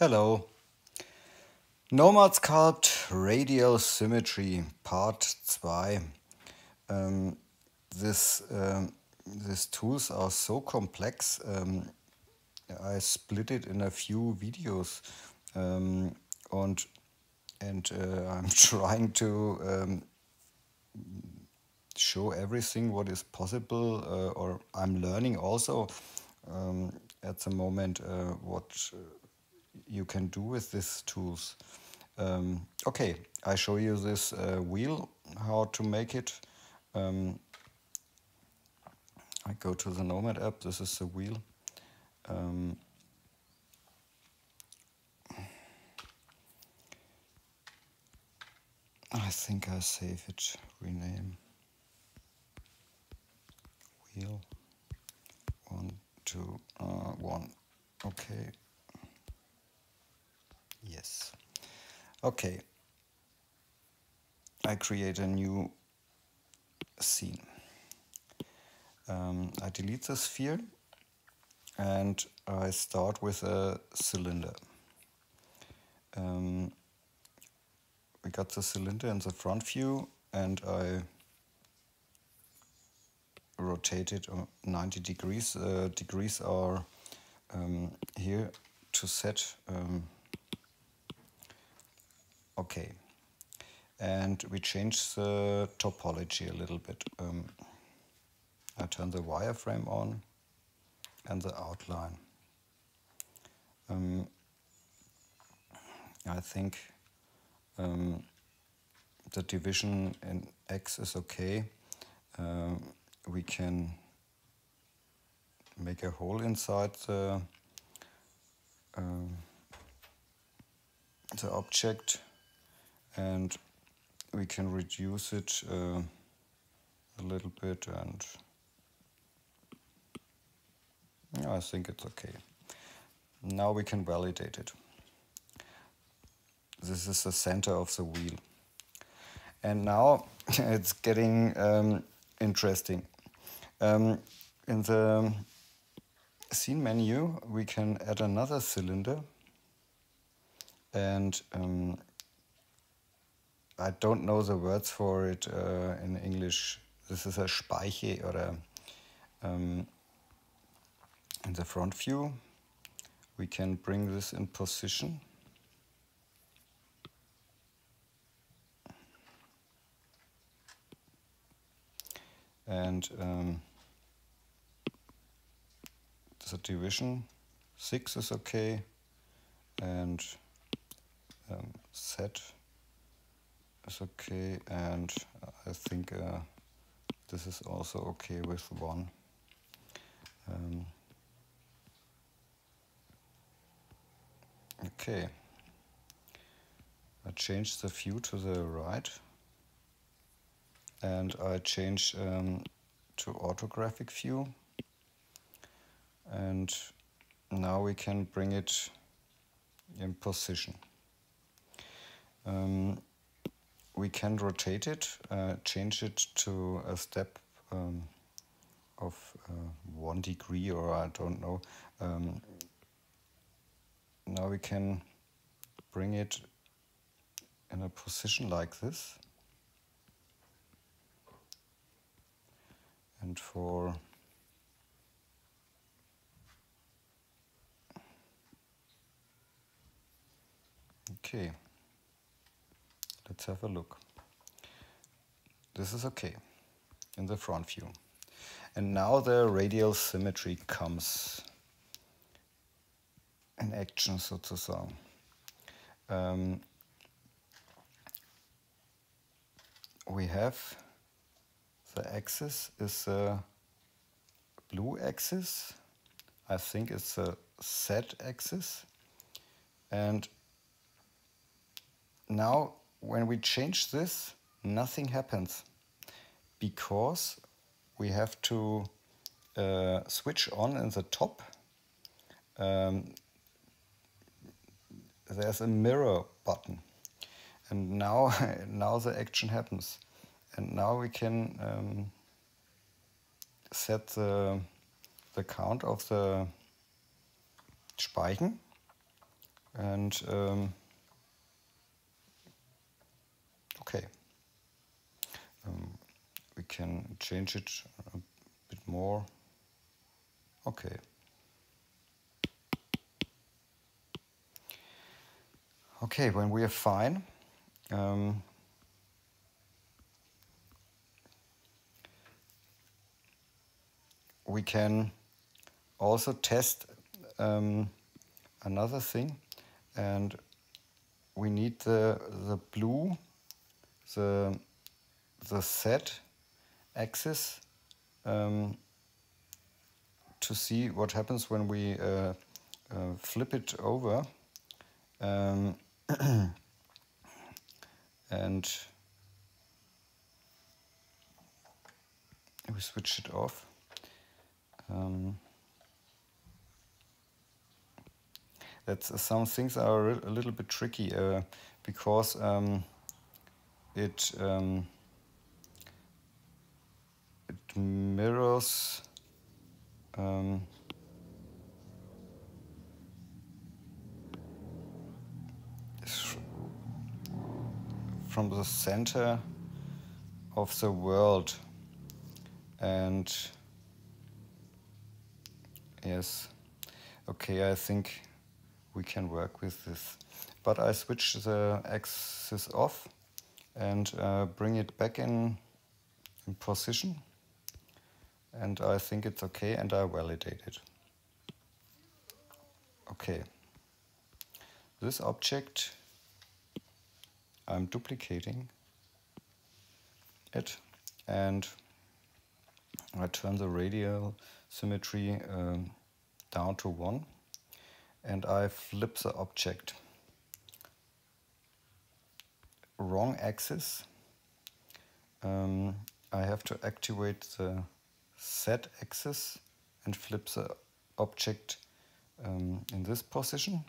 Hello. Nomad Sculpt Radial Symmetry Part 2. Um, this, these tools are so complex. I split it in a few videos um, and, and I'm trying to show everything what is possible, or I'm learning also at the moment what you can do with these tools. Okay, I show you this wheel, how to make it. I go to the Nomad app, this is the wheel. I think I save it, rename, wheel, 1, 2, 1, okay, yes. Okay, I create a new scene. I delete the sphere and I start with a cylinder. We got the cylinder in the front view and I rotate it 90 degrees. Degrees are here to set. Okay. And we change the topology a little bit. I turn the wireframe on and the outline. I think the division in X is okay. We can make a hole inside the object and we can reduce it a little bit, and I think it's okay. Now we can validate it. This is the center of the wheel. And now it's getting interesting. In the scene menu, we can add another cylinder. And I don't know the words for it in English. This is a Speiche, or in the front view. We can bring this in position. And the division 6 is okay, and set is okay, and I think this is also okay with 1. Okay, I change the view to the right and I change to orthographic view, and now we can bring it in position. We can rotate it, change it to a step of 1 degree, or I don't know. Now we can bring it in a position like this. And for okay, let's have a look. This is okay in the front view. And now the radial symmetry comes in action, sozusagen. We have the axis is a blue axis. I think it's a Z axis. And now when we change this, nothing happens, because we have to switch on in the top. There's a mirror button, and now now the action happens, and now we can set the count of the Speichen, And okay, we can change it a bit more. Okay. Okay, when we are fine, we can also test another thing, and we need the blue, the Z axis, to see what happens when we flip it over, and we switch it off. That's some things are a little bit tricky because it it mirrors from the center of the world, and yes, okay, I think we can work with this. But I switch the axis off and bring it back in position, and I think it's okay, and I validate it. Okay, this object, I'm duplicating it, and I turn the radial symmetry down to 1, and I flip the object. Wrong axis. I have to activate the Z axis and flip the object in this position,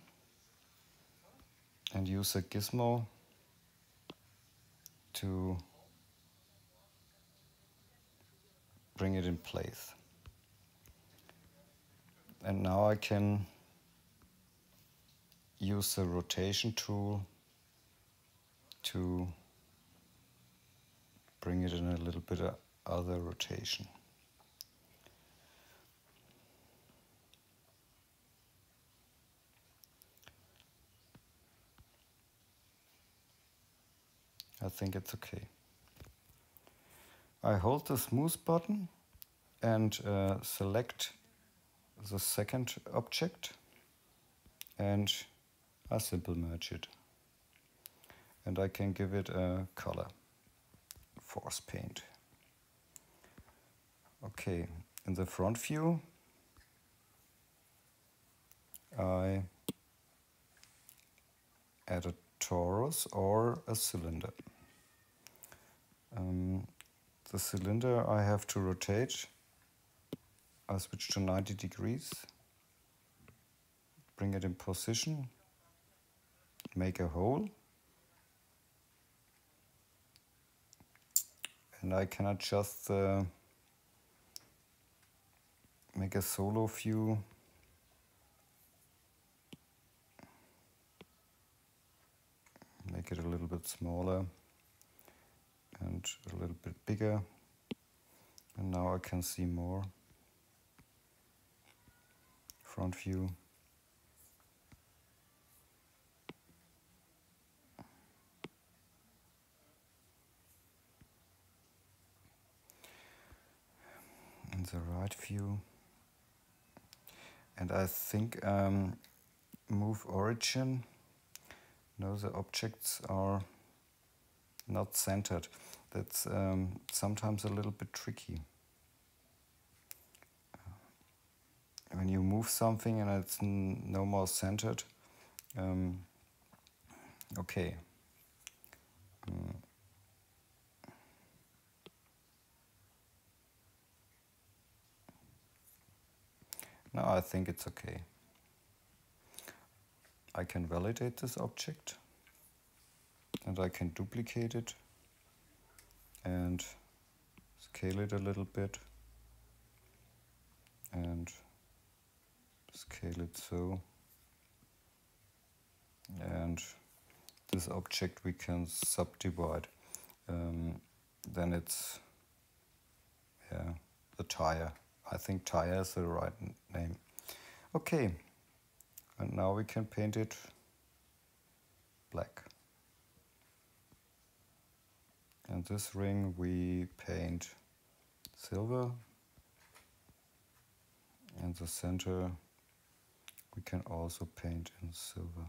and use a gizmo to bring it in place. And now I can use the rotation tool to bring it in a little bit of other rotation. I think it's okay. I hold the smooth button and select the second object, and I simple merge it. And I can give it a color, force paint. Okay, in the front view, I add a torus or a cylinder. The cylinder I have to rotate. I switch to 90 degrees, bring it in position, make a hole, and I can adjust make a solo view. Make it a little bit smaller and a little bit bigger, and now I can see more. Front view. In the right view. And I think move origin. No, the objects are not centered. That's sometimes a little bit tricky. When you move something and it's no more centered. Okay. Now I think it's okay. I can validate this object, and I can duplicate it and scale it a little bit and scale it so. and this object we can subdivide. Then it's, yeah, the tire. I think tire is the right name. Okay, and now we can paint it black. And this ring we paint silver. And the center we can also paint in silver.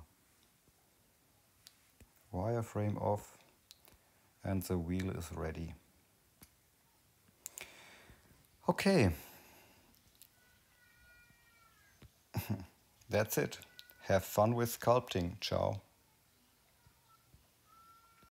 Wireframe off, and the wheel is ready. Okay. That's it. Have fun with sculpting. Ciao.